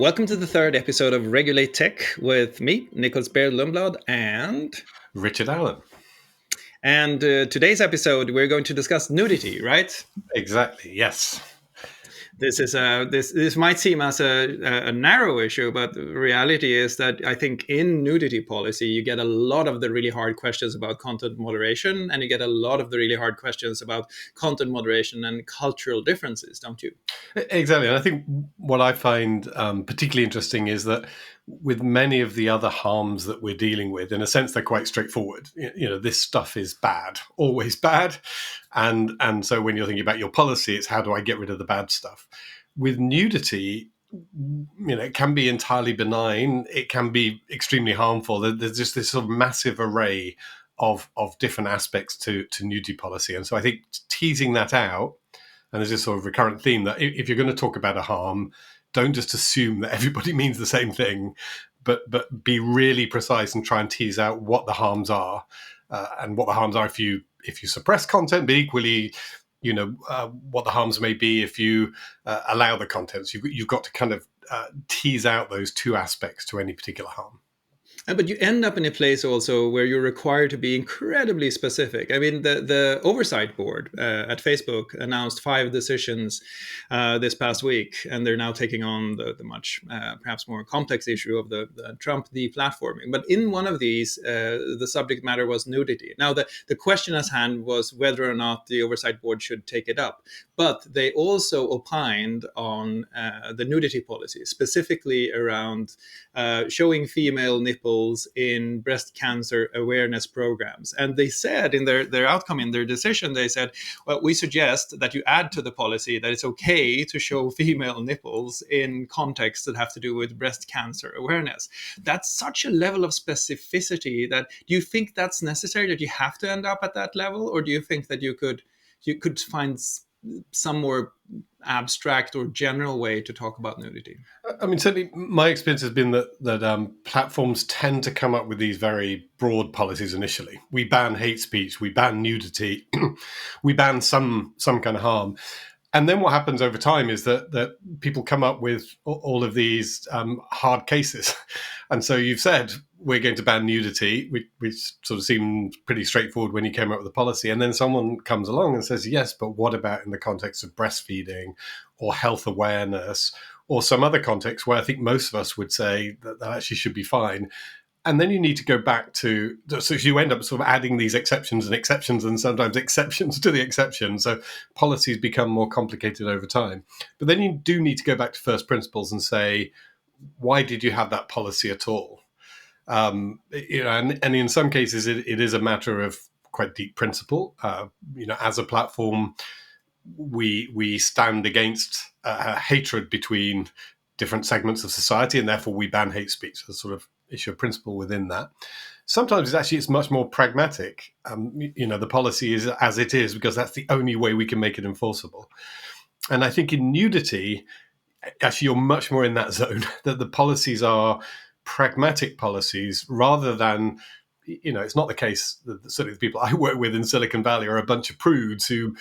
Welcome to the third episode of Regulate Tech with me, Nicklas, Berild, Lundblad, Richard Allan. and today's episode we're going to discuss nudity, right? Exactly, yes. This might seem as a narrow issue, but the reality is that I think in nudity policy you get a lot of the really hard questions about content moderation, and you get a lot of the really hard questions about content moderation and cultural differences, don't you? Exactly. And I think what I find particularly interesting is that with many of the other harms that we're dealing with, in a sense, they're quite straightforward. This stuff is bad, always bad. And so when you're thinking about your policy, it's how do I get rid of the bad stuff? With nudity, it can be entirely benign. It can be extremely harmful. There's just this sort of massive array of different aspects to nudity policy. And so I think teasing that out, and there's this sort of recurrent theme that if you're going to talk about a harm, don't just assume that everybody means the same thing, but be really precise and try and tease out what the harms are, and what the harms are if you suppress content, but equally, what the harms may be if you allow the content. So you've got to kind of tease out those two aspects to any particular harm. But you end up in a place also where you're required to be incredibly specific. I mean, the oversight board at Facebook announced 5 decisions this past week, and they're now taking on the much perhaps more complex issue of the Trump deplatforming. But in one of these, the subject matter was nudity. Now, the question at hand was whether or not the oversight board should take it up. But they also opined on the nudity policy, specifically around showing female nipples in breast cancer awareness programs. And they said in their outcome, in their decision, they said, well, we suggest that you add to the policy that it's okay to show female nipples in contexts that have to do with breast cancer awareness. That's such a level of specificity that, do you think that's necessary, that you have to end up at that level? Or do you think that you could find some more abstract or general way to talk about nudity? I mean, certainly my experience has been that platforms tend to come up with these very broad policies initially. We ban hate speech, we ban nudity, we ban some kind of harm. And then what happens over time is that people come up with all of these hard cases. And so you've said, we're going to ban nudity, which sort of seemed pretty straightforward when you came up with the policy. And then someone comes along and says, yes, but what about in the context of breastfeeding or health awareness or some other context where I think most of us would say that actually should be fine? And then you need to go back to, so you end up sort of adding these exceptions and sometimes exceptions to the exception. So policies become more complicated over time. But then you do need to go back to first principles and say, why did you have that policy at all? And in some cases, it is a matter of quite deep principle. As a platform, we stand against hatred between different segments of society, and therefore we ban hate speech. There's sort of issue of principle within that. Sometimes it's much more pragmatic. The policy is as it is because that's the only way we can make it enforceable. And I think in nudity, actually, you're much more in that zone, that the policies are pragmatic policies rather than, it's not the case that certainly the people I work with in Silicon Valley are a bunch of prudes who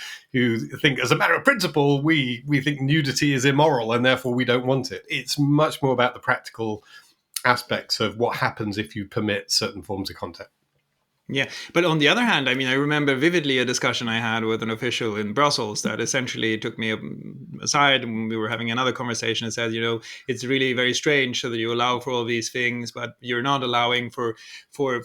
think as a matter of principle, we think nudity is immoral and therefore we don't want it. It's much more about the practical aspects of what happens if you permit certain forms of content. Yeah, but on the other hand, I mean, I remember vividly a discussion I had with an official in Brussels that essentially took me aside when we were having another conversation and said, it's really very strange so that you allow for all these things, but you're not allowing for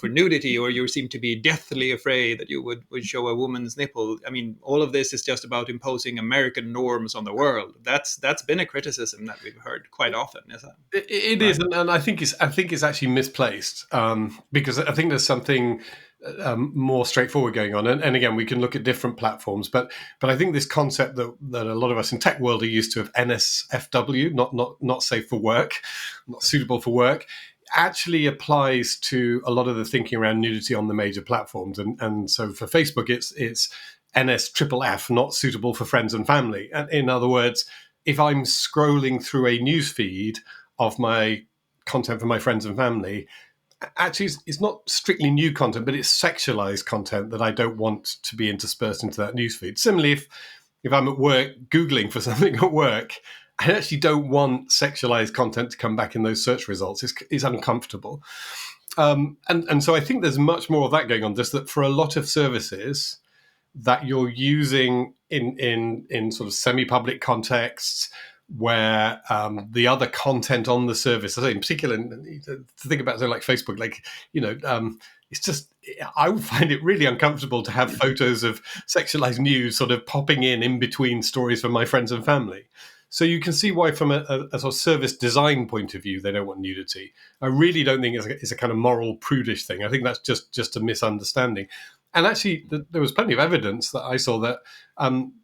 nudity, or you seem to be deathly afraid that you would show a woman's nipple. I mean, all of this is just about imposing American norms on the world. That's been a criticism that we've heard quite often, isn't it? It is, and I think it's actually misplaced, because I think there's something more straightforward going on. And again, we can look at different platforms, but I think this concept that a lot of us in tech world are used to of NSFW, not safe for work, not suitable for work, actually applies to a lot of the thinking around nudity on the major platforms. And so for Facebook, it's NSFFF, not suitable for friends and family. And in other words, if I'm scrolling through a news feed of my content for my friends and family, actually it's not strictly new content, but it's sexualized content that I don't want to be interspersed into that newsfeed. Similarly, if I'm at work Googling for something at work, I actually don't want sexualized content to come back in those search results. It's uncomfortable. And so I think there's much more of that going on, just that for a lot of services that you're using in sort of semi-public contexts where the other content on the service, in particular, to think about something like Facebook, it's just, I would find it really uncomfortable to have photos of sexualized news sort of popping in between stories from my friends and family. So you can see why, from a sort of service design point of view, they don't want nudity. I really don't think it's a kind of moral prudish thing. I think that's just a misunderstanding. And actually, there was plenty of evidence that I saw that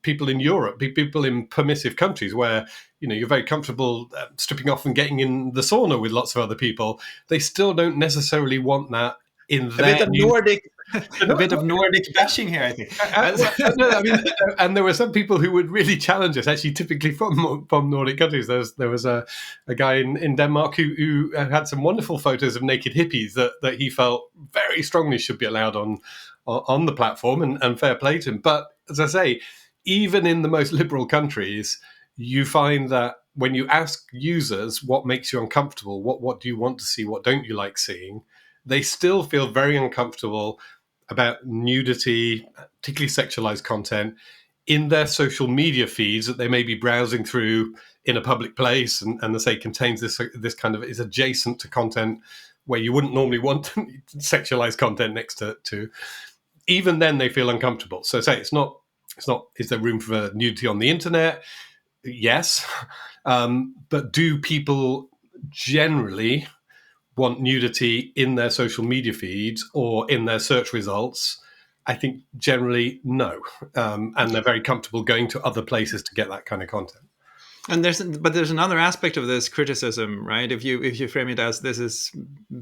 people in Europe, people in permissive countries where you're very comfortable stripping off and getting in the sauna with lots of other people, they still don't necessarily want that in A their bit of Nordic, a bit of Nordic bashing here, I think. And there were some people who would really challenge us, actually, typically from Nordic countries. There was a guy in Denmark who had some wonderful photos of naked hippies that he felt very strongly should be allowed on the platform, and fair play to him. But as I say, even in the most liberal countries, you find that when you ask users what makes you uncomfortable, what do you want to see, what don't you like seeing, they still feel very uncomfortable about nudity, particularly sexualized content, in their social media feeds that they may be browsing through in a public place, and they say contains this kind of, is adjacent to content where you wouldn't normally want sexualized content next to. Even then, they feel uncomfortable. So say it's not. Is there room for nudity on the internet? Yes, but do people generally want nudity in their social media feeds or in their search results? I think generally no, and they're very comfortable going to other places to get that kind of content. And there's another aspect of this criticism, right? If you frame it as this is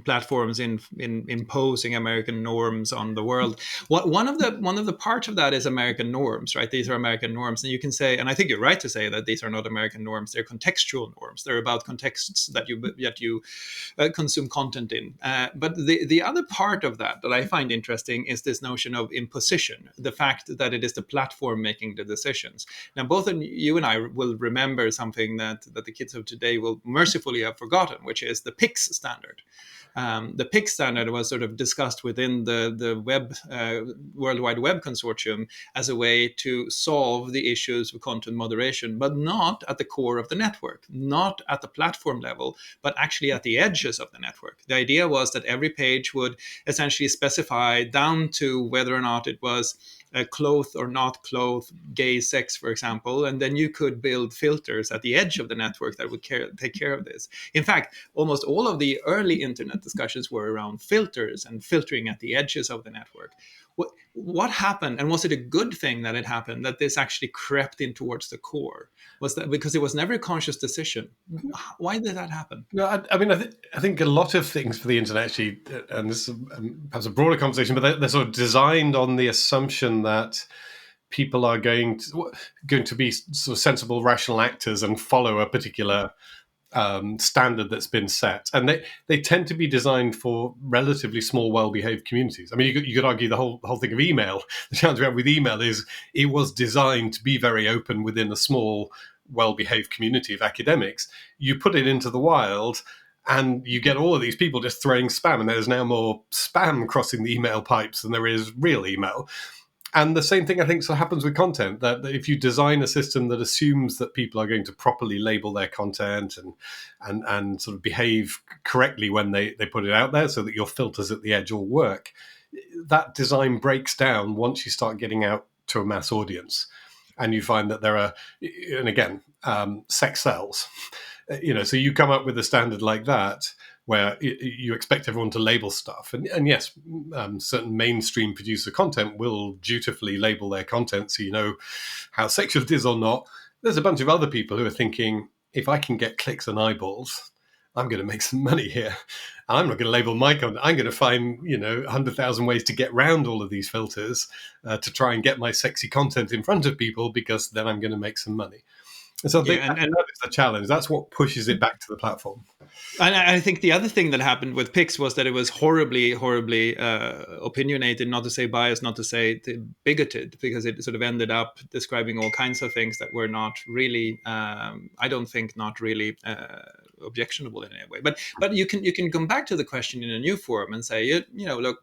platforms in imposing American norms on the world, one of the parts of that is American norms, right? These are American norms, and you can say, and I think you're right to say that these are not American norms; they're contextual norms. They're about contexts that you consume content in. But the other part of that I find interesting is this notion of imposition, the fact that it is the platform making the decisions. Now, both you and I will remember something that the kids of today will mercifully have forgotten, which is the PIX standard. The PIX standard was sort of discussed within the web World Wide Web Consortium as a way to solve the issues of content moderation, but not at the core of the network, not at the platform level, but actually at the edges of the network. The idea was that every page would essentially specify down to whether or not it was clothed or not clothed, gay sex, for example, and then you could build filters at the edge of the network that would take care of this. In fact, almost all of the early internet discussions were around filters and filtering at the edges of the network. What happened, and was it a good thing that it happened, that this actually crept in towards the core? Was that because it was never a conscious decision? Why did that happen? No, I think a lot of things for the internet actually, and this is perhaps a broader conversation, but they're sort of designed on the assumption that people are going to be sort of sensible, rational actors and follow a particular standard that's been set, and they tend to be designed for relatively small, well-behaved communities. I mean, you could argue the whole thing of email. The challenge we have with email is it was designed to be very open within a small, well-behaved community of academics. You put it into the wild, and you get all of these people just throwing spam, and there's now more spam crossing the email pipes than there is real email. And the same thing, I think, so happens with content, that if you design a system that assumes that people are going to properly label their content and sort of behave correctly when they put it out there so that your filters at the edge all work, that design breaks down once you start getting out to a mass audience. And you find that there are, and again, sex sells. So you come up with a standard like that, where you expect everyone to label stuff. And yes, certain mainstream producer content will dutifully label their content so you know how sexual it is or not. There's a bunch of other people who are thinking, if I can get clicks and eyeballs, I'm going to make some money here. I'm not going to label my content. I'm going to find, 100,000 ways to get around all of these filters to try and get my sexy content in front of people, because then I'm going to make some money. And so I think Yeah, and that is the challenge. That's what pushes it back to the platform. And I think the other thing that happened with Pix was that it was horribly, horribly opinionated, not to say biased, not to say bigoted, because it sort of ended up describing all kinds of things that were not really, I don't think, not really objectionable in any way. But you can come back to the question in a new form and say, look,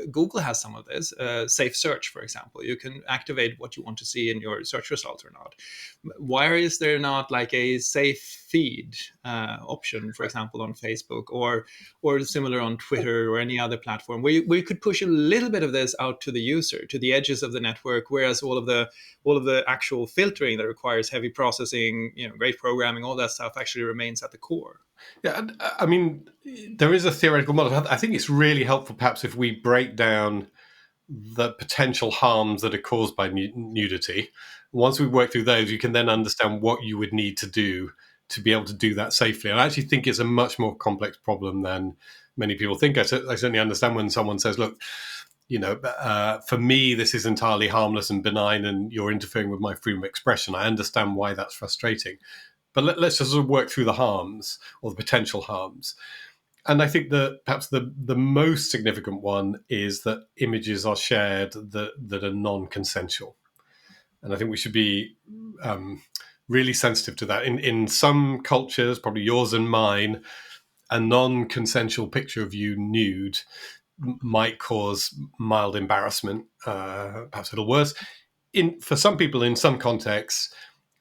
Google has some of this. Safe search, for example, you can activate what you want to see in your search results or not. Why is there not like a safe feed option, for example, on Facebook or similar on Twitter or any other platform where you could push a little bit of this out to the user, to the edges of the network, whereas all of the actual filtering that requires heavy processing, great programming, all that stuff actually remains at the core. Yeah, I mean, there is a theoretical model. I think it's really helpful, perhaps, if we break down the potential harms that are caused by nudity. Once we work through those, you can then understand what you would need to do to be able to do that safely. And I actually think it's a much more complex problem than many people think. I certainly understand when someone says, look, for me, this is entirely harmless and benign, and you're interfering with my freedom of expression. I understand why that's frustrating. But let's just sort of work through the harms or the potential harms. And I think that perhaps the most significant one is that images are shared that are non-consensual. And I think we should be really sensitive to that. In some cultures, probably yours and mine, a non-consensual picture of you nude might cause mild embarrassment, perhaps a little worse. For some people, in some contexts,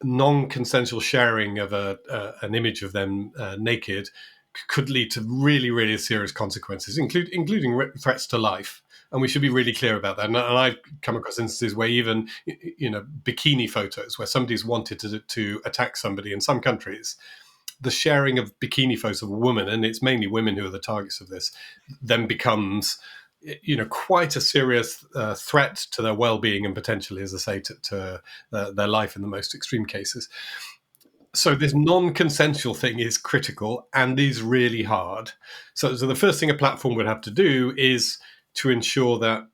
non-consensual sharing of an image of them naked could lead to really, really serious consequences, including threats to life. And we should be really clear about that. And I've come across instances where even, bikini photos, where somebody's wanted to attack somebody in some countries, the sharing of bikini photos of a woman, and it's mainly women who are the targets of this, then becomes quite a serious threat to their well-being and potentially, as I say, to their life in the most extreme cases. So this non-consensual thing is critical and is really hard. So the first thing a platform would have to do is to ensure that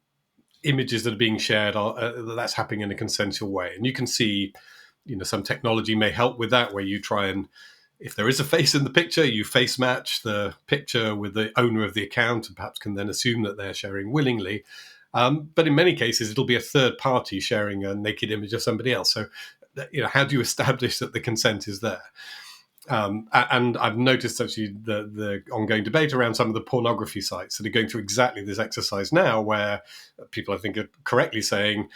images that are being shared that's happening in a consensual way. And you can see, some technology may help with that, where you try and, if there is a face in the picture, you face match the picture with the owner of the account and perhaps can then assume that they're sharing willingly. But in many cases, it'll be a third party sharing a naked image of somebody else. So, how do you establish that the consent is there? And I've noticed actually the ongoing debate around some of the pornography sites that are going through exactly this exercise now, where people, I think, are correctly saying,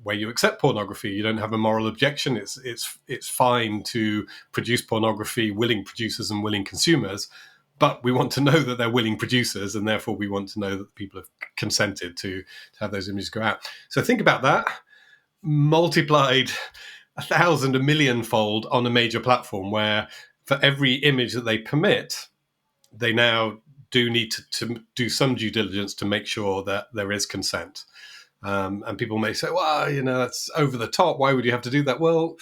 where you accept pornography, you don't have a moral objection. It's fine to produce pornography, willing producers and willing consumers, but we want to know that they're willing producers, and therefore we want to know that people have consented to have those images go out. So think about that multiplied 1,000, a million-fold on a major platform, where for every image that they permit, they now do need to do some due diligence to make sure that there is consent. And people may say, well, that's over the top. Why would you have to do that? Well,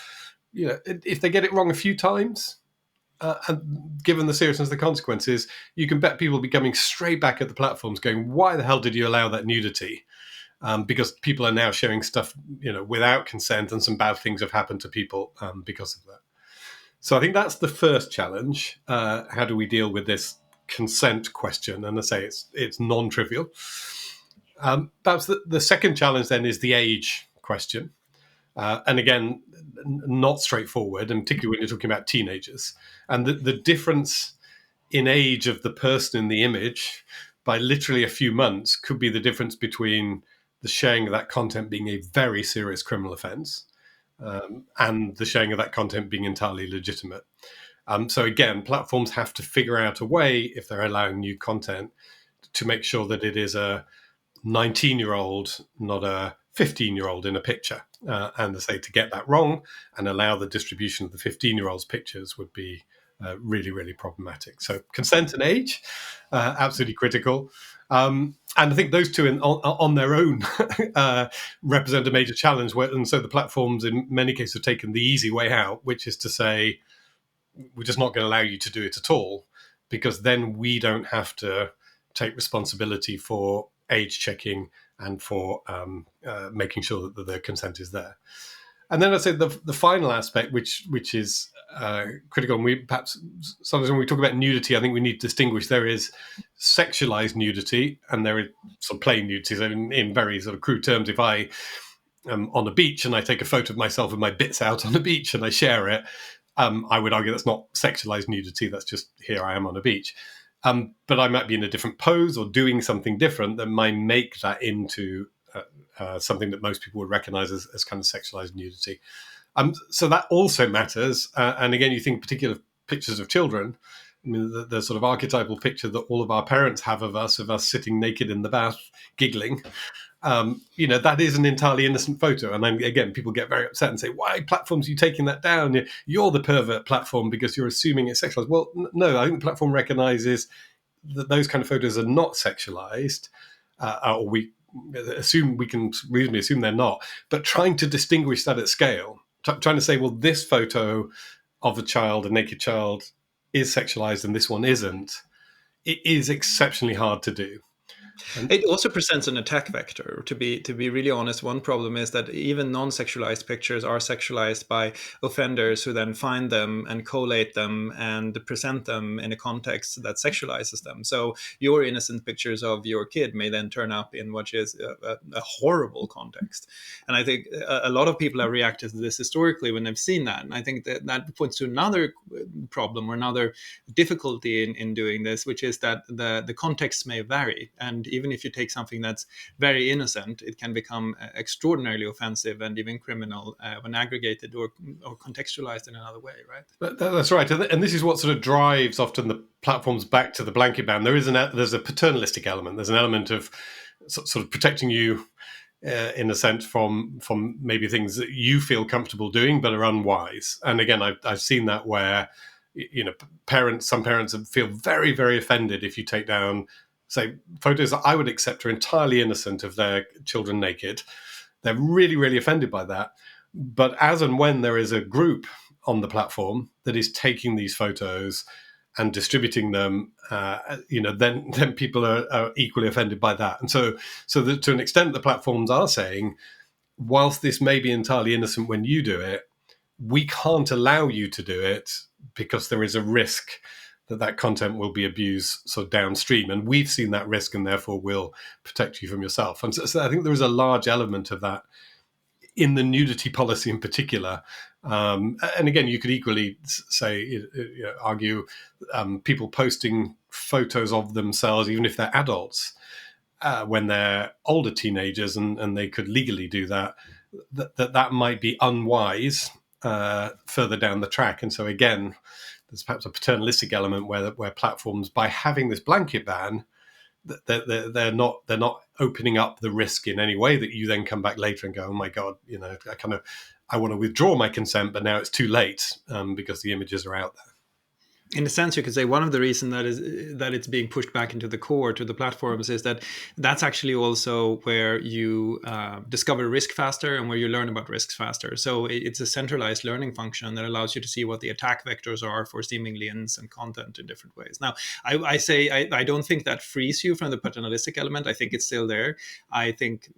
if they get it wrong a few times, and given the seriousness of the consequences, you can bet people will be coming straight back at the platforms going, why the hell did you allow that nudity? Because people are now sharing stuff, without consent, and some bad things have happened to people because of that. So I think that's the first challenge. How do we deal with this consent question? And I say it's non-trivial. Perhaps the second challenge then is the age question. And again, not straightforward, and particularly when you're talking about teenagers. And the difference in age of the person in the image by literally a few months could be the difference between the sharing of that content being a very serious criminal offense and the sharing of that content being entirely legitimate. So again, platforms have to figure out a way, if they're allowing new content, to make sure that it is a 19-year-old, not a 15-year-old in a picture. And they say to get that wrong and allow the distribution of the 15-year-olds' pictures would be really, really problematic. So consent and age, absolutely critical. And I think those two on their own represent a major challenge. And so the platforms in many cases have taken the easy way out, which is to say, we're just not going to allow you to do it at all, because then we don't have to take responsibility for age checking and for making sure that the consent is there. And then I'd say the final aspect, which is critical, and we perhaps sometimes when we talk about nudity, I think we need to distinguish. There is sexualized nudity, and there is sort of plain nudity. So in very sort of crude terms, if I am on a beach and I take a photo of myself with my bits out on the beach and I share it, I would argue that's not sexualized nudity. That's just here I am on a beach. But I might be in a different pose or doing something different that might make that into something that most people would recognize as kind of sexualized nudity. So that also matters. And again, you think particular pictures of children. I mean, the sort of archetypal picture that all of our parents have of us sitting naked in the bath, giggling. That is an entirely innocent photo. And then again, people get very upset and say, why platforms are you taking that down? You're the pervert platform because you're assuming it's sexualized. Well, no, I think the platform recognizes that those kind of photos are not sexualized, or we can reasonably assume they're not, but trying to distinguish that at scale, trying to say, well, this photo of a naked child, is sexualized and this one isn't, it is exceptionally hard to do. It also presents an attack vector. To be really honest, one problem is that even non-sexualized pictures are sexualized by offenders who then find them and collate them and present them in a context that sexualizes them. So your innocent pictures of your kid may then turn up in what is a horrible context. And I think a lot of people have reacted to this historically when they've seen that. And I think that points to another problem or another difficulty in doing this, which is that the context may vary. And even if you take something that's very innocent, it can become extraordinarily offensive and even criminal when aggregated or contextualized in another way, right? That's right. And this is what sort of drives often the platforms back to the blanket ban. There's a paternalistic element. There's an element of sort of protecting you in a sense from maybe things that you feel comfortable doing but are unwise. And again, I've seen that where some parents feel very, very offended if you take down, say, photos that I would accept are entirely innocent of their children naked. They're really, really offended by that. But as and when there is a group on the platform that is taking these photos and distributing them, then people are equally offended by that. And so that to an extent, the platforms are saying, whilst this may be entirely innocent when you do it, we can't allow you to do it because there is a risk that content will be abused sort of downstream. And we've seen that risk and therefore will protect you from yourself. And so I think there is a large element of that in the nudity policy in particular. And again, you could equally say, argue people posting photos of themselves, even if they're adults, when they're older teenagers and they could legally do that might be unwise further down the track. And so again, there's perhaps a paternalistic element where platforms, by having this blanket ban, they're not opening up the risk in any way that you then come back later and go, oh my God, I want to withdraw my consent, but now it's too late because the images are out there. In a sense, you could say one of the reasons that it's being pushed back into the core to the platforms is that that's actually also where you discover risk faster and where you learn about risks faster. So it's a centralized learning function that allows you to see what the attack vectors are for seemingly innocent content in different ways. Now, I don't think that frees you from the paternalistic element. I think it's still there. I think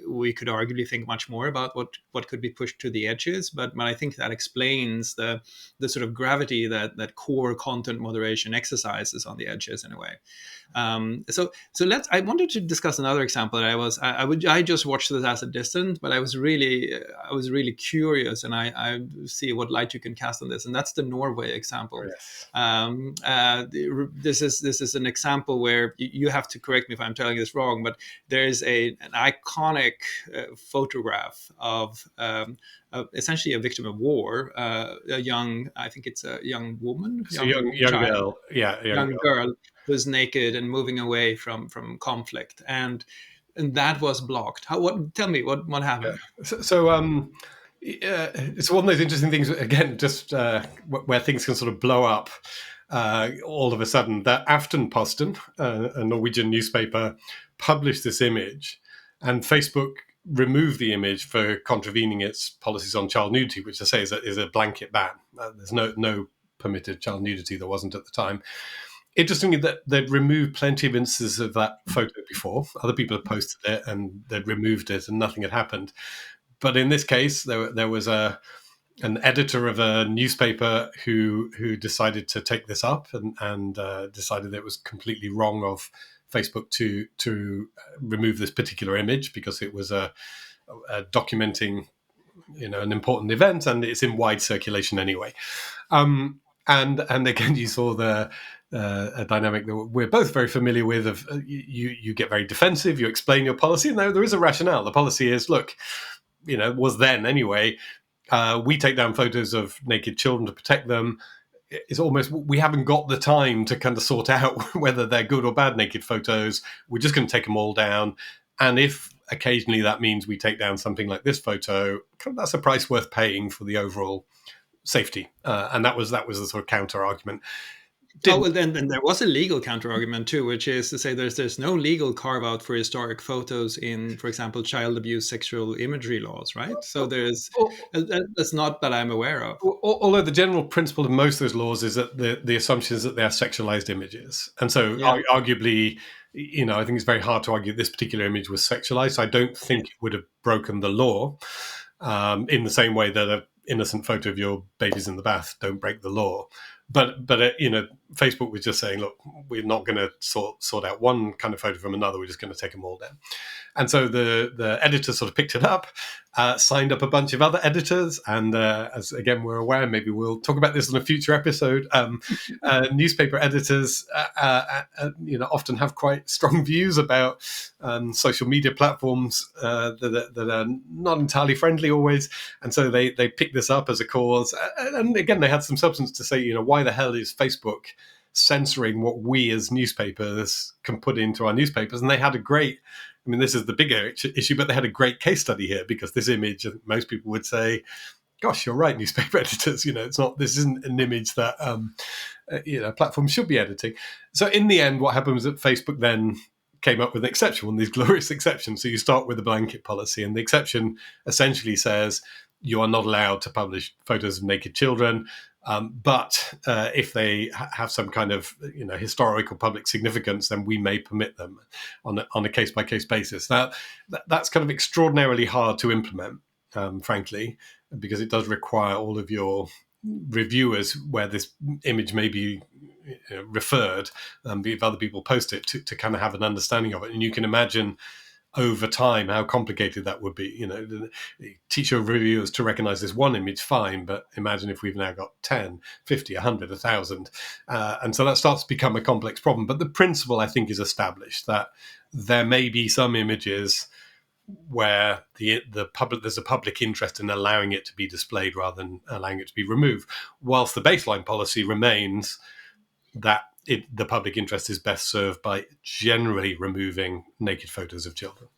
we could arguably think much more about what could be pushed to the edges, but I think that explains the sort of gravity that core content moderation exercises on the edges in a way. So I wanted to discuss another example that I just watched this as a distance, but I was really curious, and I see what light you can cast on this, and that's the Norway example. Yes. This is an example where you have to correct me if I'm telling this wrong, but there is an iconic photograph of essentially a victim of war, I think it's a young woman, young girl, young girl who's naked and moving away from conflict, and that was blocked. Tell me what happened? It's one of those interesting things. Again, just where things can sort of blow up all of a sudden. That Aftenposten, a Norwegian newspaper, published this image, and Facebook removed the image for contravening its policies on child nudity, which I say is a blanket ban. There's no permitted child nudity. There wasn't at the time. Interestingly, that they'd removed plenty of instances of that photo before. Other people had posted it and they'd removed it and nothing had happened. But in this case, there was an editor of a newspaper who decided to take this up and decided that it was completely wrong of Facebook to remove this particular image because it was a documenting an important event and it's in wide circulation anyway. And again, you saw a dynamic that we're both very familiar with of you get very defensive, you explain your policy, and there is a rationale. The policy is, look, was then anyway, we take down photos of naked children to protect them. It's almost, we haven't got the time to kind of sort out whether they're good or bad naked photos. We're just going to take them all down. And if occasionally that means we take down something like this photo, that's a price worth paying for the overall safety. And that was the sort of counter argument. Well, then there was a legal counter argument too, which is to say there's no legal carve out for historic photos in, for example, child abuse, sexual imagery laws, right? So that's not that I'm aware of. Although the general principle of most of those laws is that the assumption is that they are sexualized images, and so arguably, I think it's very hard to argue this particular image was sexualized. So I don't think it would have broken the law in the same way that an innocent photo of your baby's in the bath don't break the law. But Facebook was just saying, look, we're not going to sort out one kind of photo from another. We're just going to take them all down. And so the editor sort of picked it up, signed up a bunch of other editors, and as again we're aware, maybe we'll talk about this in a future episode. Newspaper editors, often have quite strong views about social media platforms that are not entirely friendly always, and so they picked this up as a cause. And again, they had some substance to say, why the hell is Facebook censoring what we as newspapers can put into our newspapers? And they had a great, this is the bigger issue, but they had a great case study here, because this image, most people would say, gosh, you're right, newspaper editors, this isn't an image that, platforms should be editing. So in the end, what happened was that Facebook then came up with an exception, one of these glorious exceptions. So you start with a blanket policy, and the exception essentially says you are not allowed to publish photos of naked children. But if they have some kind of historical public significance, then we may permit them on a case-by-case basis. Now, that's kind of extraordinarily hard to implement, frankly, because it does require all of your reviewers, where this image may be referred, if other people post it, to kind of have an understanding of it. And you can imagine over time how complicated that would be. Teach your reviewers to recognize this one image, fine, but imagine if we've now got 10, 50, 100, 1,000. And so that starts to become a complex problem. But the principle, I think, is established, that there may be some images where there's a public interest in allowing it to be displayed rather than allowing it to be removed, whilst the baseline policy remains that the public interest is best served by generally removing naked photos of children.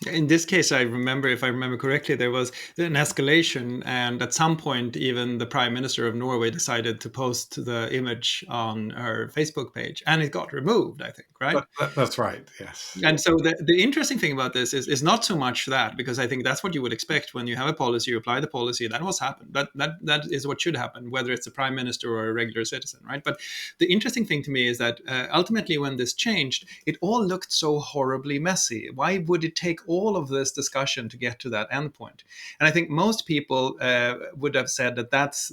In this case, if I remember correctly, there was an escalation, and at some point, even the Prime Minister of Norway decided to post the image on her Facebook page, and it got removed, I think, right? That's right, yes. And so the interesting thing about this is not so much that, because I think that's what you would expect when you have a policy, you apply the policy, that was happened. That is what should happen, whether it's a Prime Minister or a regular citizen, right? But the interesting thing to me is that ultimately when this changed, it all looked so horribly messy. Why would it take all of this discussion to get to that endpoint? And I think most people would have said that that's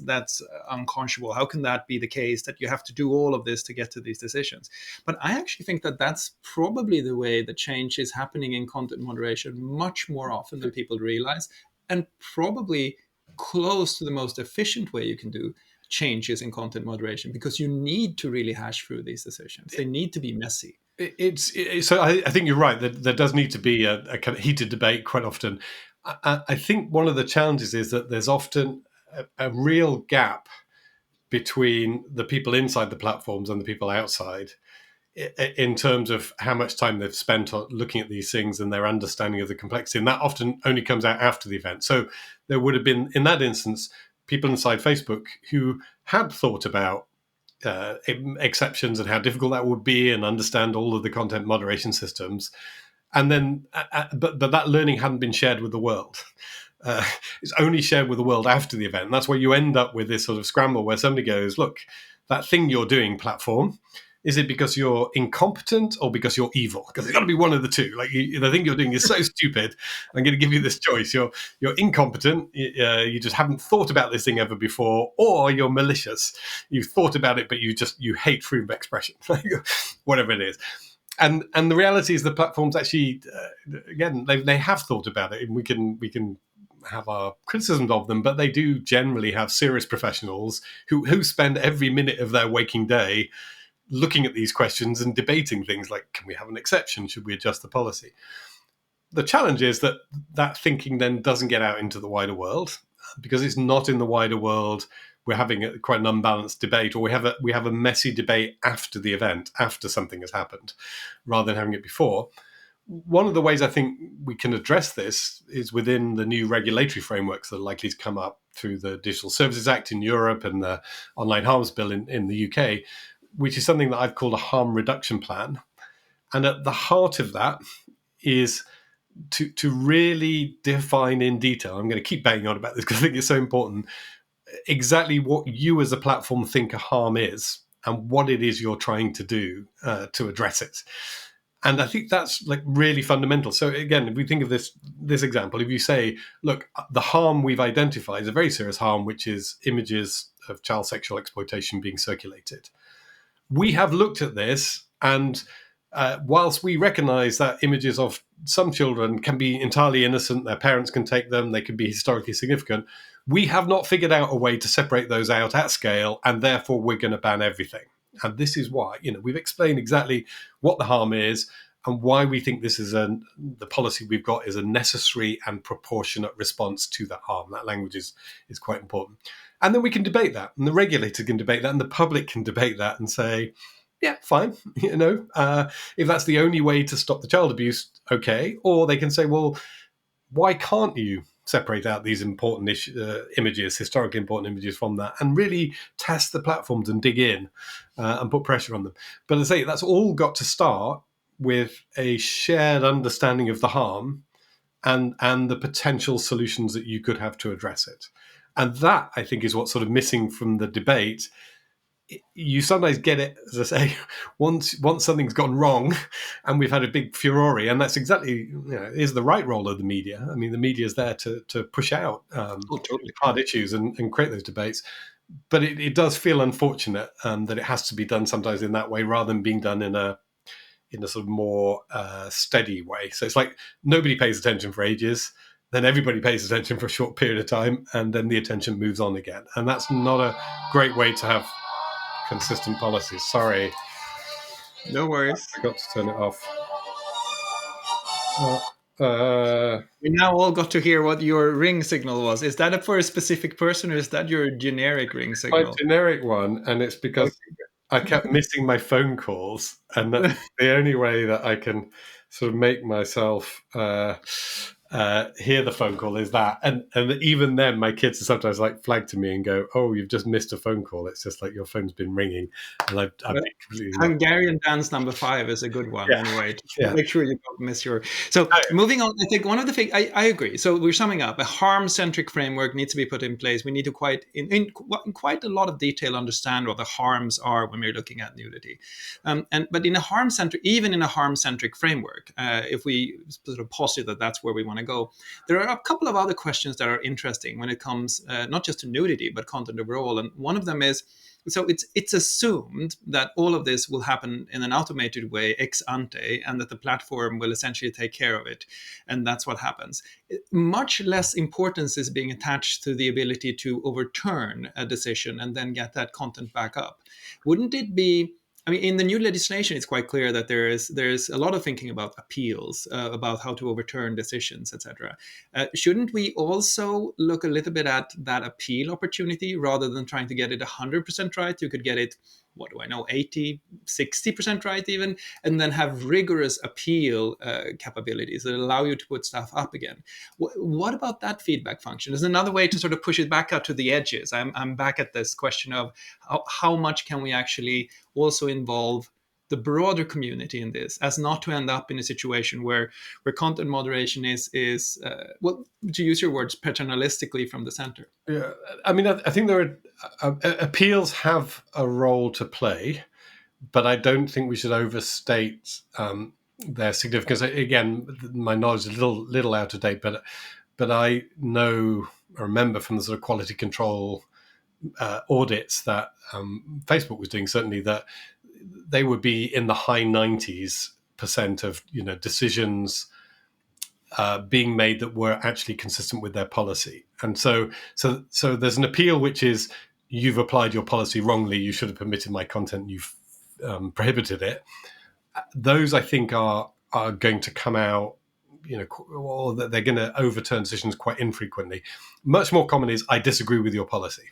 unconscionable. How can that be the case, that you have to do all of this to get to these decisions? But I actually think that that's probably the way the change is happening in content moderation much more often than people realize, and probably close to the most efficient way you can do changes in content moderation, because you need to really hash through these decisions. They need to be messy. So I think you're right. There does need to be a kind of heated debate quite often. I think one of the challenges is that there's often a real gap between the people inside the platforms and the people outside, in terms of how much time they've spent on looking at these things and their understanding of the complexity. And that often only comes out after the event. So there would have been, in that instance, people inside Facebook who had thought about exceptions and how difficult that would be, and understand all of the content moderation systems, and then but that learning hadn't been shared with the world. It's only shared with the world after the event, and that's where you end up with this sort of scramble where somebody goes, look, that thing you're doing, platform, Is it because you're incompetent or because you're evil? Because it's got to be one of the two. Like, the thing you're doing is so stupid. I'm going to give you this choice. You're incompetent. You just haven't thought about this thing ever before, or you're malicious. You've thought about it, but you hate freedom of expression, whatever it is. And the reality is the platforms actually, again, they have thought about it, and we can have our criticisms of them, but they do generally have serious professionals who spend every minute of their waking day looking at these questions and debating things like, can we have an exception? Should we adjust the policy? The challenge is that that thinking then doesn't get out into the wider world, because it's not in the wider world. We're having quite an unbalanced debate, or we have a messy debate after the event, after something has happened, rather than having it before. One of the ways I think we can address this is within the new regulatory frameworks that are likely to come up through the Digital Services Act in Europe and the Online Harms Bill in the UK, which is something that I've called a harm reduction plan. And at the heart of that is to really define in detail. I'm going to keep banging on about this because I think it's so important. Exactly what you as a platform think a harm is and what it is you're trying to do to address it. And I think that's like really fundamental. So again, if we think of this example, if you say, look, the harm we've identified is a very serious harm, which is images of child sexual exploitation being circulated. We have looked at this, and whilst we recognize that images of some children can be entirely innocent, their parents can take them, they can be historically significant, we have not figured out a way to separate those out at scale, and therefore we're going to ban everything. And this is why, we've explained exactly what the harm is and why we think this is the policy we've got is a necessary and proportionate response to that harm. That language is quite important. And then we can debate that, and the regulator can debate that, and the public can debate that and say, yeah, fine, if that's the only way to stop the child abuse, okay. Or they can say, well, why can't you separate out these important images, historically important images from that, and really test the platforms and dig in and put pressure on them. But as I say, that's all got to start with a shared understanding of the harm and the potential solutions that you could have to address it. And that, I think, is what's sort of missing from the debate. You sometimes get it, as I say, once something's gone wrong and we've had a big furore, and that's exactly, is the right role of the media. I mean, the media is there to push out Totally. hard issues and create those debates. But it does feel unfortunate that it has to be done sometimes in that way rather than being done in a sort of more steady way. So it's like nobody pays attention for ages, then everybody pays attention for a short period of time, and then the attention moves on again. And that's not a great way to have consistent policies. Sorry, No worries. I forgot to turn it off. We now all got to hear what your ring signal was. Is that for a specific person, or is that your generic ring My signal? generic one, and it's because I kept missing my phone calls, and that's the only way that I can sort of make myself hear the phone call is that. And even then, my kids are sometimes like flag to me and go, "Oh, you've just missed a phone call. It's just like your phone's been ringing," and I've been completely Hungarian dance number 5 is a good one. Yeah. Anyway, Yeah. make sure you don't miss your. So moving on, I think one of the things I agree. So we're summing up: a harm-centric framework needs to be put in place. We need to in quite a lot of detail understand what the harms are when we're looking at nudity. But in a even in a harm-centric framework, if we sort of posit that that's where we want to go, there are a couple of other questions that are interesting when it comes not just to nudity but content overall. And one of them is, so it's assumed that all of this will happen in an automated way ex ante, and that the platform will essentially take care of it, and that's what happens. Much less importance is being attached to the ability to overturn a decision and then get that content back up. Wouldn't it be, I mean, in the new legislation, it's quite clear that there's a lot of thinking about appeals, about how to overturn decisions, etc. Shouldn't we also look a little bit at that appeal opportunity rather than trying to get it 100% right? You could get it, what do I know, 80, 60% right even, and then have rigorous appeal capabilities that allow you to put stuff up again. What about that feedback function? There's another way to sort of push it back out to the edges. I'm back at this question of how much can we actually also involve the broader community in this, as not to end up in a situation where content moderation is well, to use your words, paternalistically from the center. Yeah, I mean, I think there are appeals have a role to play, but I don't think we should overstate their significance. Again, my knowledge is a little out of date, but I remember from the sort of quality control audits that Facebook was doing, certainly, that they would be in the high 90s% of decisions being made that were actually consistent with their policy. And so there's an appeal which is, you've applied your policy wrongly, you should have permitted my content, you've prohibited it. Those, I think, are going to come out, or that they're going to overturn decisions quite infrequently. Much more common is, I disagree with your policy.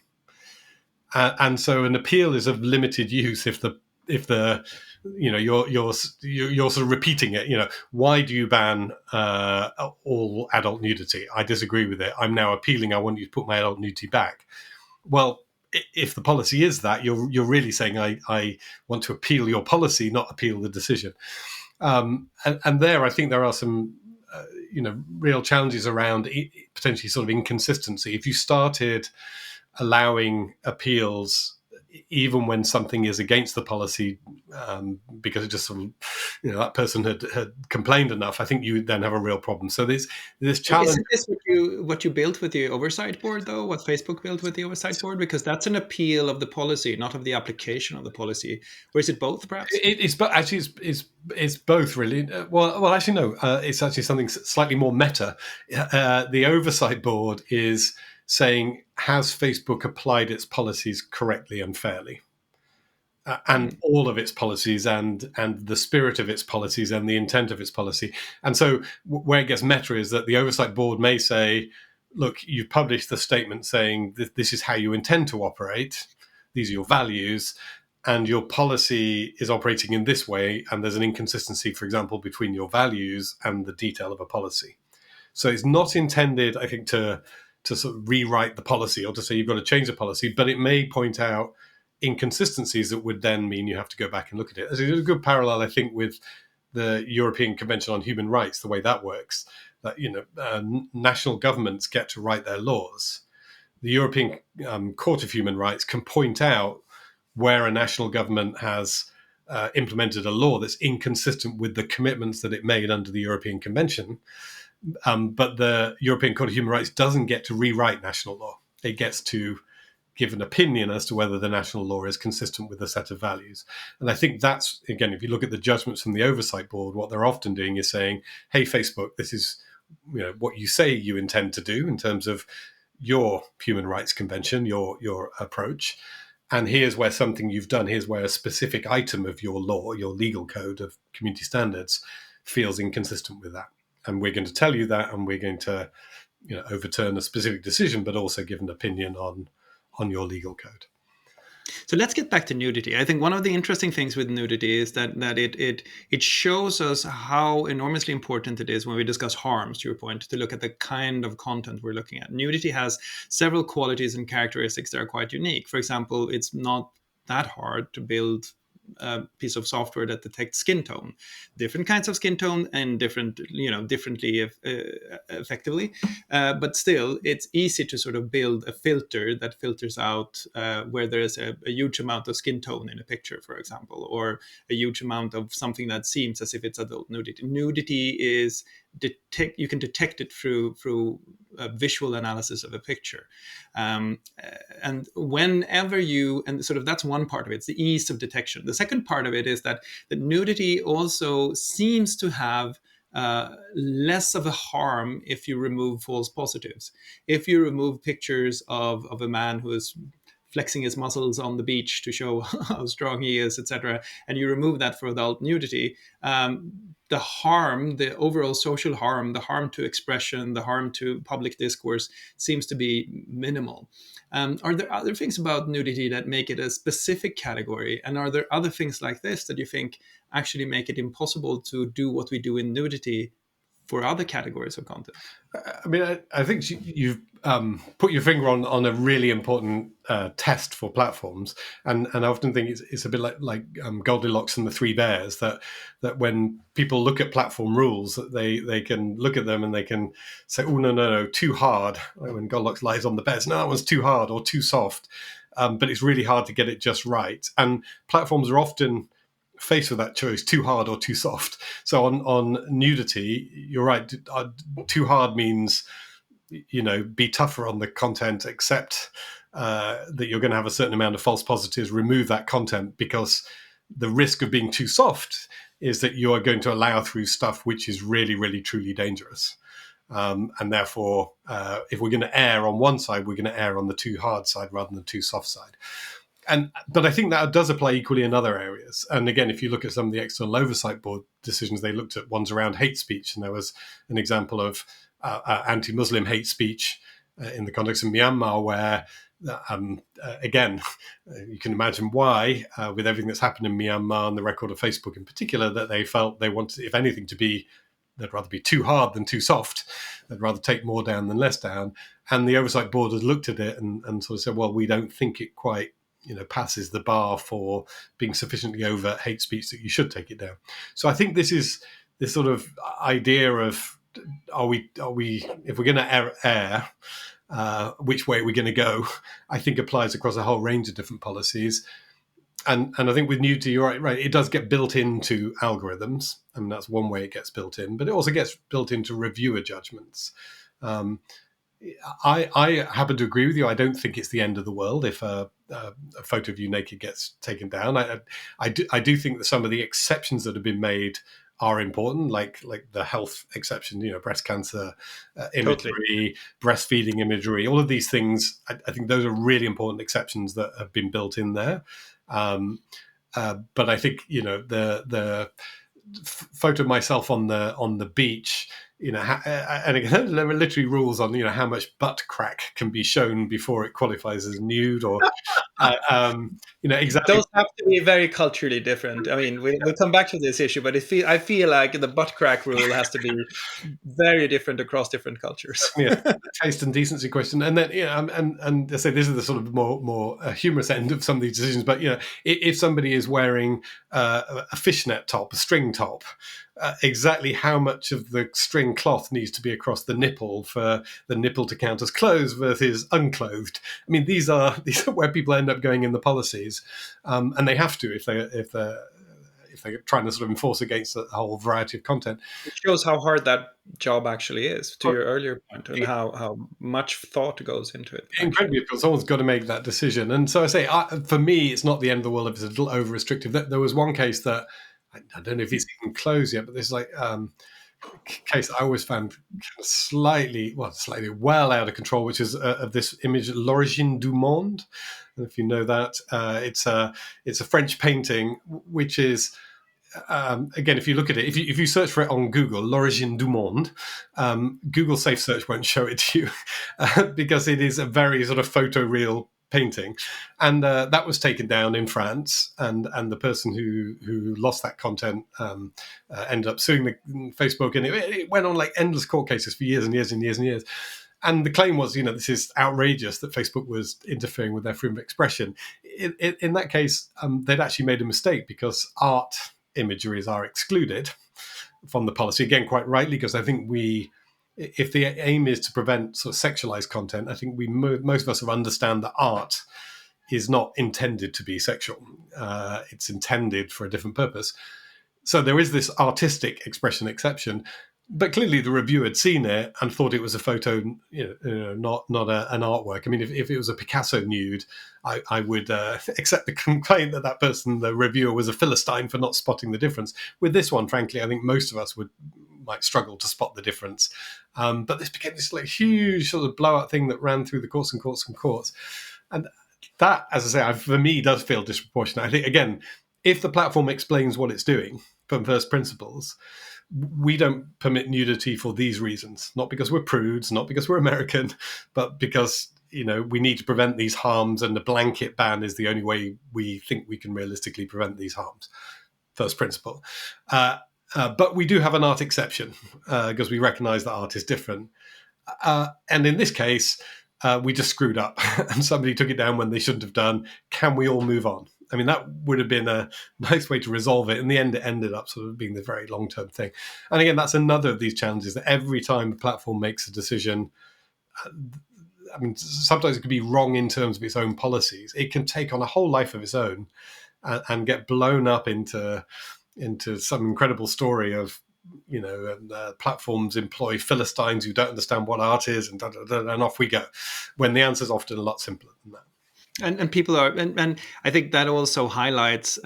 And so an appeal is of limited use if the you're sort of repeating it. Why do you ban all adult nudity? I disagree with it. I'm now appealing. I want you to put my adult nudity back. Well, if the policy is that, you're really saying, I want to appeal your policy, not appeal the decision. And there, I think there are some real challenges around potentially sort of inconsistency. If you started allowing appeals even when something is against the policy, because it just sort of, that person had complained enough, I think you would then have a real problem. So there's challenge. Isn't this what you built with the oversight board, though? What Facebook built with the oversight board? Because that's an appeal of the policy, not of the application of the policy. Or is it both, perhaps? It's both, really. Well, actually, no. It's actually something slightly more meta. The oversight board is saying, has Facebook applied its policies correctly and fairly? And all of its policies, and the spirit of its policies, and the intent of its policy. And so where it gets meta is that the oversight board may say, look, you've published the statement saying this is how you intend to operate, these are your values, and your policy is operating in this way, and there's an inconsistency, for example, between your values and the detail of a policy. So it's not intended, I think, to sort of rewrite the policy or to say you've got to change the policy, but it may point out inconsistencies that would then mean you have to go back and look at it. There's a good parallel, I think, with the European Convention on Human Rights, the way that works, that national governments get to write their laws. The European Court of Human Rights can point out where a national government has implemented a law that's inconsistent with the commitments that it made under the European Convention. But the European Court of Human Rights doesn't get to rewrite national law. It gets to give an opinion as to whether the national law is consistent with a set of values. And I think that's, again, if you look at the judgments from the oversight board, what they're often doing is saying, hey, Facebook, this is what you say you intend to do in terms of your human rights convention, your approach. And here's where something you've done, here's where a specific item of your law, your legal code of community standards feels inconsistent with that. And we're going to tell you that, and we're going to overturn a specific decision, but also give an opinion on your legal code. So let's get back to nudity. I think one of the interesting things with nudity is that it shows us how enormously important it is when we discuss harms, to your point, to look at the kind of content we're looking at. Nudity has several qualities and characteristics that are quite unique. For example, it's not that hard to build a piece of software that detects skin tone, different kinds of skin tone, and differently effectively. But still, it's easy to sort of build a filter that filters out where there is a huge amount of skin tone in a picture, for example, or a huge amount of something that seems as if it's adult nudity. Nudity is you can detect it through a visual analysis of a picture, and whenever and sort of that's one part of it. It's the ease of detection. The second part of it is that nudity also seems to have less of a harm if you remove false positives. If you remove pictures of a man who is flexing his muscles on the beach to show how strong he is, etc., and you remove that for adult nudity, the harm, the overall social harm, the harm to expression, the harm to public discourse seems to be minimal. Are there other things about nudity that make it a specific category? And are there other things like this that you think actually make it impossible to do what we do in nudity for other categories of content? I mean, I think you've put your finger on a really important test for platforms, and I often think it's a bit like Goldilocks and the Three Bears, that when people look at platform rules, that they can look at them and they can say, oh, no, too hard. When Goldilocks lies on the bed, no, that one's too hard or too soft. But it's really hard to get it just right. And platforms are often faced with that choice, too hard or too soft. So on nudity, you're right. Too hard means, be tougher on the content, accept that you're going to have a certain amount of false positives, remove that content, because the risk of being too soft is that you are going to allow through stuff which is really, really, truly dangerous. And therefore, if we're going to err on one side, we're going to err on the too hard side rather than the too soft side. But I think that does apply equally in other areas. And again, if you look at some of the external oversight board decisions, they looked at ones around hate speech, and there was an example of anti-Muslim hate speech in the context of Myanmar, where again, you can imagine why, with everything that's happened in Myanmar and the record of Facebook in particular, that they felt they wanted, if anything, they'd rather be too hard than too soft. They'd rather take more down than less down. And the oversight board has looked at it and sort of said, well, we don't think it quite passes the bar for being sufficiently overt hate speech that you should take it down. So I think this is this sort of idea of are we if we're going to err, which way are we going to go? I think applies across a whole range of different policies. And I think with Nudity, you're right. It does get built into algorithms. I mean, that's one way it gets built in, but it also gets built into reviewer judgments. I happen to agree with you. I don't think it's the end of the world if a photo of you naked gets taken down. I do think that some of the exceptions that have been made are important, like the health exception, breast cancer imagery, totally. Breastfeeding imagery, all of these things. I think those are really important exceptions that have been built in there. But I think the photo of myself on the beach, and again, there are literally rules on how much butt crack can be shown before it qualifies as nude, or exactly. Those have to be very culturally different. I mean, we'll come back to this issue, but I feel like the butt crack rule has to be very different across different cultures. Taste and decency question, and then and I say this is the sort of more humorous end of some of these decisions. But if somebody is wearing a fishnet top, a string top, exactly how much of the string cloth needs to be across the nipple for the nipple to count as clothed versus unclothed. I mean, these are where people end up going in the policies, and they have to if they're trying to sort of enforce against a whole variety of content. It shows how hard that job actually is, to your earlier point, and how much thought goes into it. Incredibly, because someone's got to make that decision. And so I say, for me, it's not the end of the world if it's a little over-restrictive. There was one case that, I don't know if it's even closed yet, but there's case I always found slightly well out of control, which is of this image, L'Origine du Monde. And if you know that, it's a French painting, which is, again, if you look at it, if you search for it on Google, L'Origine du Monde, Google Safe Search won't show it to you because it is a very sort of photoreal painting, and that was taken down in France, and the person who lost that content ended up suing Facebook, and it went on like endless court cases for years and years and years and years. And the claim was, this is outrageous that Facebook was interfering with their freedom of expression. In that case, they'd actually made a mistake because art imageries are excluded from the policy, again, quite rightly, because I think if the aim is to prevent sort of sexualized content, I think most of us understand that art is not intended to be sexual. It's intended for a different purpose. So there is this artistic expression exception, but clearly the reviewer had seen it and thought it was a photo, not an artwork. I mean, if it was a Picasso nude, I would accept the complaint that person, the reviewer, was a Philistine for not spotting the difference. With this one, frankly, I think most of us might struggle to spot the difference. But this became this huge sort of blowout thing that ran through the courts and courts and courts. And that, as I say, for me, does feel disproportionate. I think, again, if the platform explains what it's doing from first principles, we don't permit nudity for these reasons, not because we're prudes, not because we're American, but because we need to prevent these harms, and the blanket ban is the only way we think we can realistically prevent these harms. First principle. But we do have an art exception because we recognize that art is different. And in this case, we just screwed up and somebody took it down when they shouldn't have done. Can we all move on? I mean, that would have been a nice way to resolve it. In the end, it ended up sort of being the very long-term thing. And again, that's another of these challenges, that every time a platform makes a decision, I mean, sometimes it could be wrong in terms of its own policies. It can take on a whole life of its own. and get blown up into some incredible story of, platforms employ Philistines who don't understand what art is, and and off we go, when the answer is often a lot simpler than that. And people are, and I think that also highlights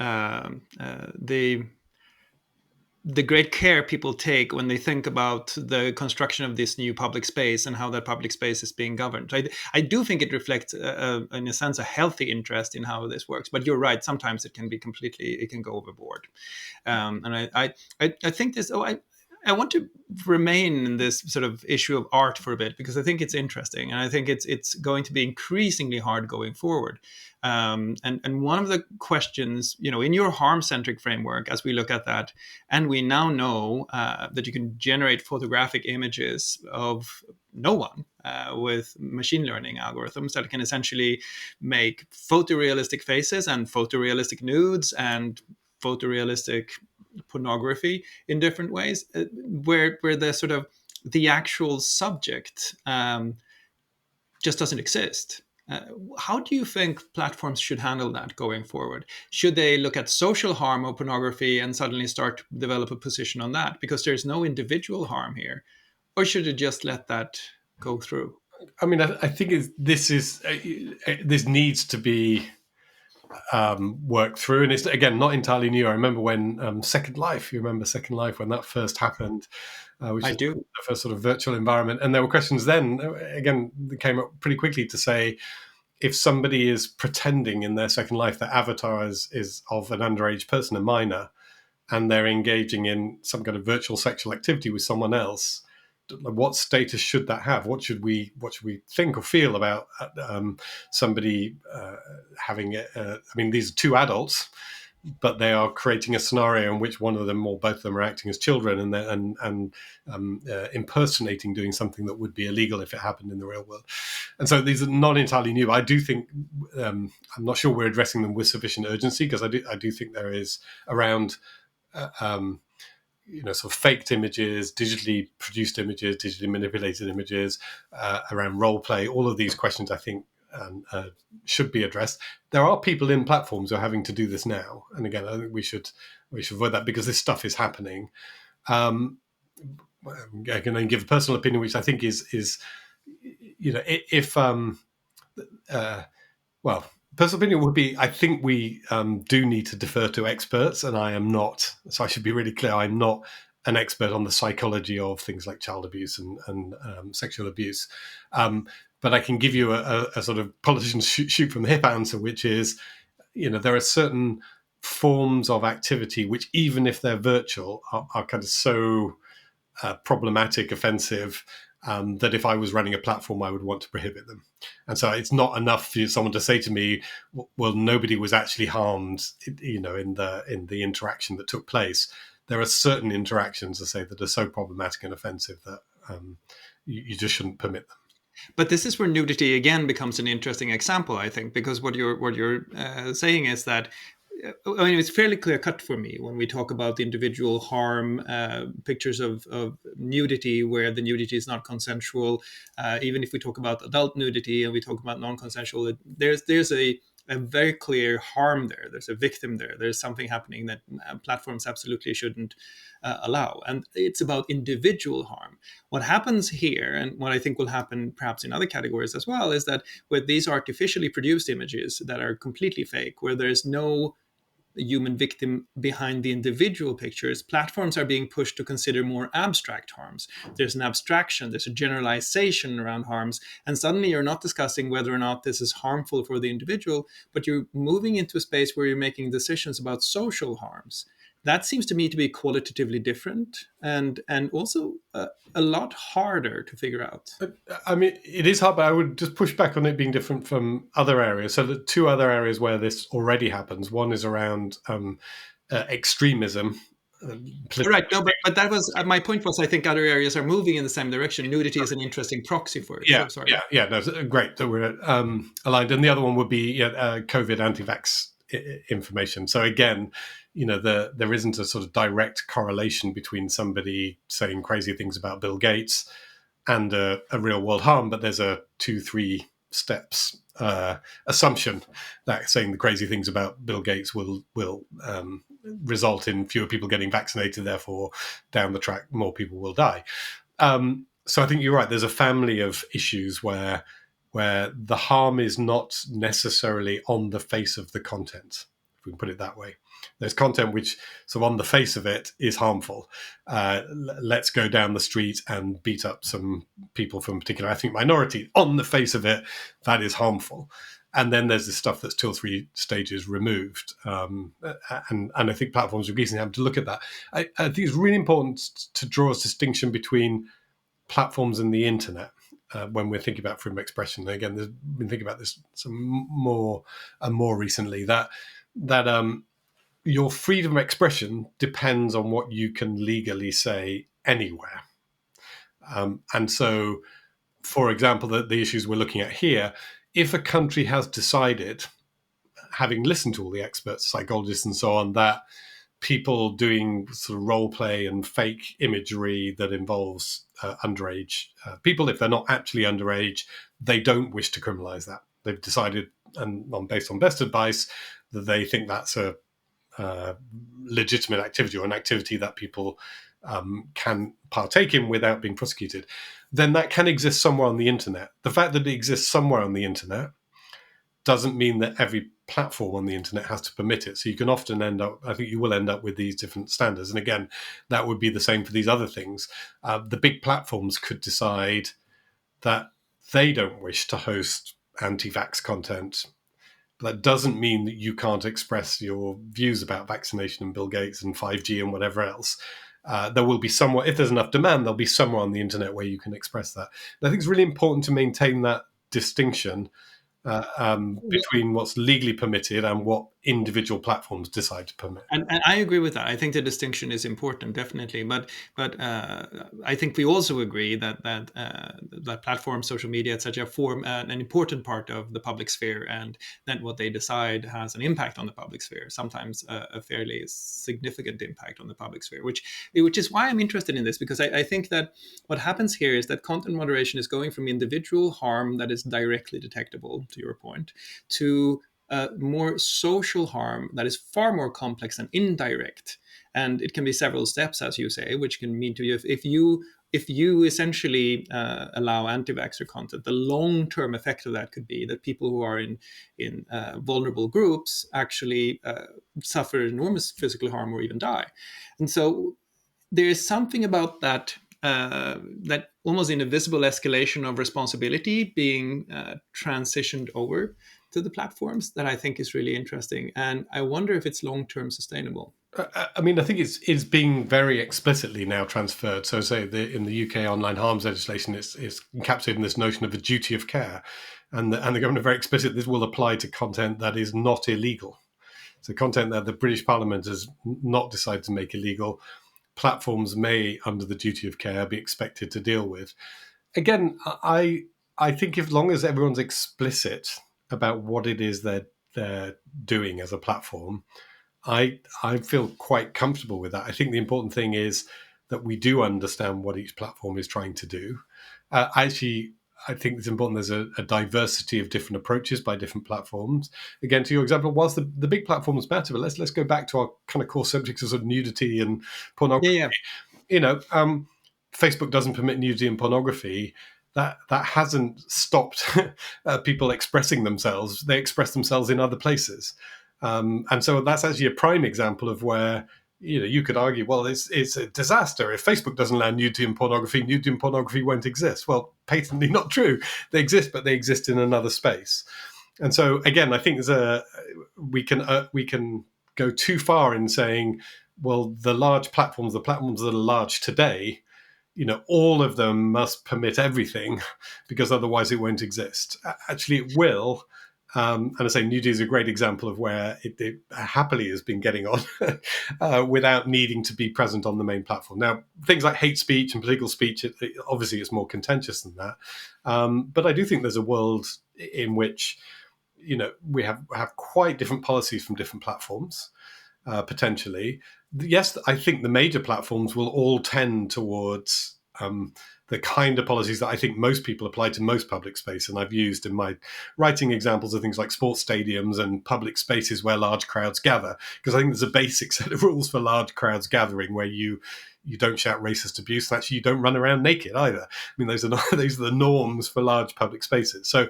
the great care people take when they think about the construction of this new public space and how that public space is being governed. I do think it reflects, in a sense, a healthy interest in how this works. But you're right; sometimes it can go overboard. And I think this. I want to remain in this sort of issue of art for a bit, because I think it's interesting, and I think it's going to be increasingly hard going forward. And one of the questions, in your harm-centric framework, as we look at that, and we now know that you can generate photographic images of no one with machine learning algorithms that can essentially make photorealistic faces and photorealistic nudes and photorealistic pornography in different ways, where the sort of the actual subject just doesn't exist. How do you think platforms should handle that going forward? Should they look at social harm of pornography and suddenly start to develop a position on that because there's no individual harm here? Or should they just let that go through? I mean, I think this needs to be worked through, and it's, again, not entirely new. I remember when Second Life. You remember Second Life when that first happened, which I is do. the first sort of virtual environment, and there were questions then. Again, that came up pretty quickly to say, if somebody is pretending in their Second Life that avatar is of an underage person, a minor, and they're engaging in some kind of virtual sexual activity with someone else, what status should that have? What should we think or feel about somebody having it? I mean, these are two adults, but they are creating a scenario in which one of them or both of them are acting as children and impersonating doing something that would be illegal if it happened in the real world. And so these are not entirely new. I do think I'm not sure we're addressing them with sufficient urgency, because I do think there is around sort of faked images, digitally produced images, digitally manipulated images, around role play. All of these questions, I think, should be addressed. There are people in platforms who are having to do this now, and again, I think we should avoid that, because this stuff is happening. I can give a personal opinion, which I think is if well, personal opinion would be, I think we do need to defer to experts, and I am not. So I should be really clear: I'm not an expert on the psychology of things like child abuse and sexual abuse. But I can give you a sort of politician's shoot from the hip answer, which is, there are certain forms of activity which, even if they're virtual, are kind of so problematic, offensive, that if I was running a platform, I would want to prohibit them. And so it's not enough for someone to say to me, well, nobody was actually harmed, in the interaction that took place. There are certain interactions, I say, that are so problematic and offensive that you just shouldn't permit them. But this is where nudity again becomes an interesting example, I think, because what you're saying is that, I mean, it's fairly clear cut for me when we talk about the individual harm, pictures of nudity where the nudity is not consensual. Even if we talk about adult nudity and we talk about non-consensual, there's a very clear harm there. There's a victim there. There's something happening that platforms absolutely shouldn't allow. And it's about individual harm. What happens here, and what I think will happen perhaps in other categories as well, is that with these artificially produced images that are completely fake, where there's no human victim behind the individual pictures, platforms are being pushed to consider more abstract harms. There's an abstraction, there's a generalization around harms, and suddenly you're not discussing whether or not this is harmful for the individual, but you're moving into a space where you're making decisions about social harms. That seems to me to be qualitatively different and also a lot harder to figure out. I mean, it is hard, but I would just push back on it being different from other areas. So the two other areas where this already happens, one is around extremism. Right. No, but that was my point. Was I think other areas are moving in the same direction. Nudity is an interesting proxy for it. Yeah, So sorry. yeah. No, great that we're aligned. And the other one would be COVID anti-vax information. So again, there isn't a sort of direct correlation between somebody saying crazy things about Bill Gates and a real world harm, but there's a 2-3 steps assumption that saying the crazy things about Bill Gates will result in fewer people getting vaccinated. Therefore, down the track, more people will die. So I think you're right. There's a family of issues where the harm is not necessarily on the face of the content, if we can put it that way. There's content which, so on the face of it, is harmful. Let's go down the street and beat up some people from a particular ethnic minority. On the face of it, that is harmful. And then there's the stuff that's 2 or 3 stages removed. And I think platforms are increasingly having to look at that. I think it's really important to draw a distinction between platforms and the internet when we're thinking about freedom of expression. And again, there's been thinking about this some more and more recently, that your freedom of expression depends on what you can legally say anywhere. And so, for example, the issues we're looking at here, if a country has decided, having listened to all the experts, psychologists and so on, that people doing sort of role play and fake imagery that involves underage people, if they're not actually underage, they don't wish to criminalize that. They've decided, and based on best advice, that they think that's a legitimate activity, or an activity that people can partake in without being prosecuted. Then that can exist somewhere on the internet. The fact that it exists somewhere on the internet doesn't mean that every platform on the internet has to permit it. So you can often end up, I think you will end up with these different standards. And again, that would be the same for these other things. The big platforms could decide that they don't wish to host anti-vax content. But that doesn't mean that you can't express your views about vaccination and Bill Gates and 5G and whatever else. There will be somewhere, if there's enough demand, there'll be somewhere on the internet where you can express that. And I think it's really important to maintain that distinction between what's legally permitted and what individual platforms decide to permit. And I agree with that. I think the distinction is important, definitely. But I think we also agree that platforms, social media, etc., form an important part of the public sphere, and that what they decide has an impact on the public sphere. Sometimes a fairly significant impact on the public sphere, which is why I'm interested in this, because I think that what happens here is that content moderation is going from individual harm that is directly detectable, to your point, to more social harm that is far more complex and indirect. And it can be several steps, as you say, which can mean to you, if you essentially allow anti-vaxxer content, the long-term effect of that could be that people who are in vulnerable groups actually suffer enormous physical harm or even die. And so there is something about that that almost invisible escalation of responsibility being transitioned over to the platforms that I think is really interesting. And I wonder if it's long-term sustainable. I mean, I think it's being very explicitly now transferred. So, say in the UK online harms legislation, it's encapsulated in this notion of a duty of care, and the government are very explicit. This will apply to content that is not illegal. So, content that the British Parliament has not decided to make illegal, platforms may, under the duty of care, be expected to deal with. Again, I think as long as everyone's explicit about what it is they're doing as a platform, I feel quite comfortable with that. I think the important thing is that we do understand what each platform is trying to do. I think it's important there's a diversity of different approaches by different platforms. Again, to your example, whilst the big platforms matter, but let's go back to our kind of core subjects of sort of nudity and pornography. Yeah. Facebook doesn't permit nudity and pornography. That hasn't stopped people expressing themselves. They express themselves in other places. And so that's actually a prime example of where you could argue, well, it's a disaster. If Facebook doesn't allow nudity and pornography won't exist. Well, patently not true. They exist, but they exist in another space. And so again, I think we can go too far in saying, well, the platforms that are large today, all of them must permit everything because otherwise it won't exist. Actually, it will. And I say nudity is a great example of where it happily has been getting on without needing to be present on the main platform. Now, things like hate speech and political speech, obviously it's more contentious than that. But I do think there's a world in which, we have quite different policies from different platforms, potentially. Yes, I think the major platforms will all tend towards the kind of policies that I think most people apply to most public space. And I've used in my writing examples of things like sports stadiums and public spaces where large crowds gather, because I think there's a basic set of rules for large crowds gathering where you don't shout racist abuse, and actually you don't run around naked either. I mean, those are the norms for large public spaces. So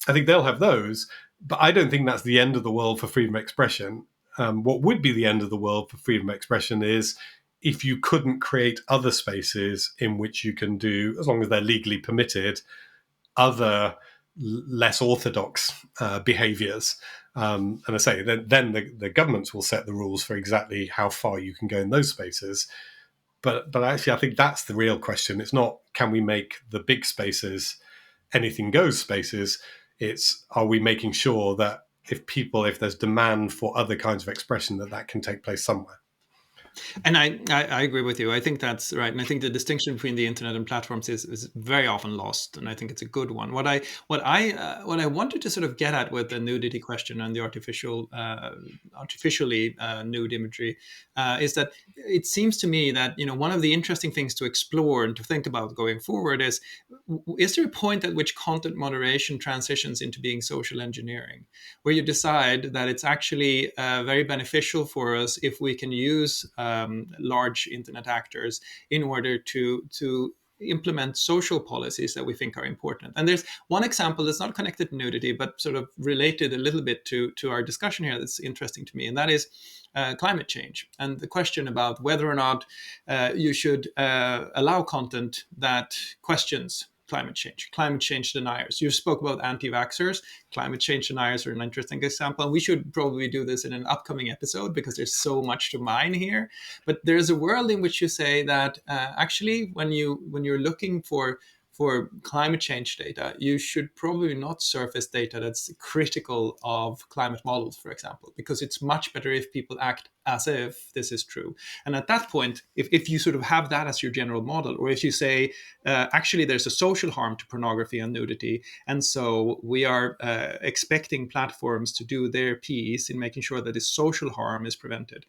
I think they'll have those, but I don't think that's the end of the world for freedom of expression. What would be the end of the world for freedom of expression is if you couldn't create other spaces in which you can do, as long as they're legally permitted, other less orthodox behaviors. And I say, then the governments will set the rules for exactly how far you can go in those spaces. But actually, I think that's the real question. It's not, can we make the big spaces anything goes spaces? It's, are we making sure that if there's demand for other kinds of expression, that can take place somewhere? And I agree with you. I think that's right. And I think the distinction between the internet and platforms is very often lost. And I think it's a good one. What I wanted to sort of get at with the nudity question and the artificially nude imagery is that it seems to me that, one of the interesting things to explore and to think about going forward is there a point at which content moderation transitions into being social engineering, where you decide that it's actually very beneficial for us if we can use large internet actors in order to implement social policies that we think are important. And there's one example that's not connected to nudity, but sort of related a little bit to our discussion here that's interesting to me, and that is climate change and the question about whether or not you should allow content that questions climate change deniers. You spoke about anti-vaxxers. Climate change deniers are an interesting example. We should probably do this in an upcoming episode because there's so much to mine here. But there's a world in which you say that actually when you're looking for climate change data, you should probably not surface data that's critical of climate models, for example, because it's much better if people act as if this is true. And at that point, if you sort of have that as your general model, or if you say, actually, there's a social harm to pornography and nudity, and so we are expecting platforms to do their piece in making sure that this social harm is prevented,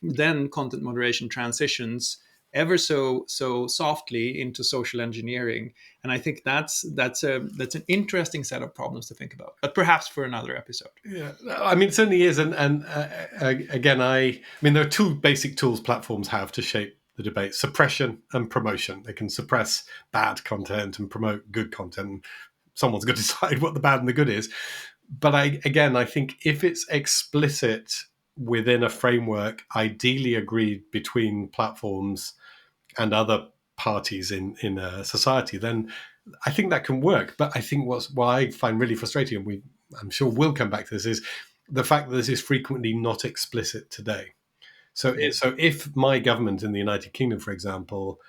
then content moderation transitions ever so softly into social engineering. And I think that's an interesting set of problems to think about, but perhaps for another episode. Yeah, I mean, it certainly is. And again, I mean, there are two basic tools platforms have to shape the debate: suppression and promotion. They can suppress bad content and promote good content. Someone's got to decide what the bad and the good is. But I think if it's explicit within a framework, ideally agreed between platforms and other parties in society, then I think that can work. But I think what I find really frustrating, and I'm sure we'll come back to this, is the fact that this is frequently not explicit today. So if my government in the United Kingdom, for example,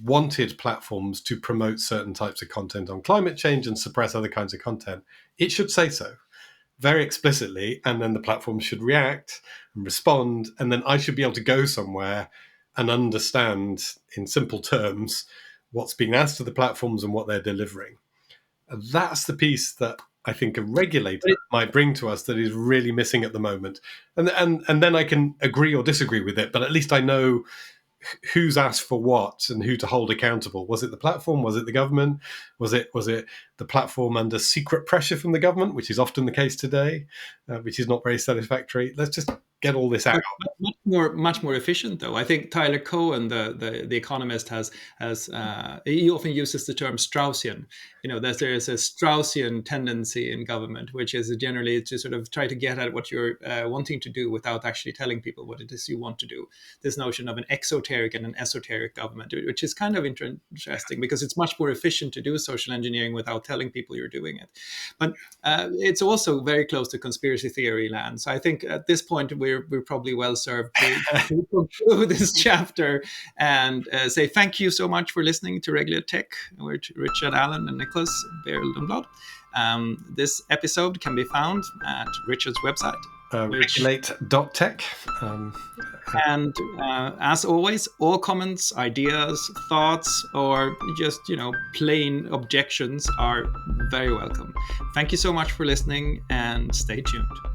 wanted platforms to promote certain types of content on climate change and suppress other kinds of content, it should say so very explicitly, and then the platform should react and respond, and then I should be able to go somewhere and understand in simple terms what's being asked of the platforms and what they're delivering. And that's the piece that I think a regulator might bring to us that is really missing at the moment. And then I can agree or disagree with it, but at least I know who's asked for what and who to hold accountable. Was it the platform? Was it the government? Was it the platform under secret pressure from the government, which is often the case today, which is not very satisfactory? Let's just get all this out. Much more efficient, though. I think Tyler Cohen, the economist, has he often uses the term Straussian. There is a Straussian tendency in government, which is generally to sort of try to get at what you're wanting to do without actually telling people what it is you want to do. This notion of an exoteric and an esoteric government, which is kind of interesting because it's much more efficient to do social engineering without telling people you're doing it. But it's also very close to conspiracy theory land. So I think at this point we're probably well served to conclude this chapter and say thank you so much for listening to Regular Tech with Richard, Allan, and Nicklas, Berild, Lundblad. This episode can be found at Richard's website, regulate.tech. And as always, all comments, ideas, thoughts, or just, plain objections are very welcome. Thank you so much for listening and stay tuned.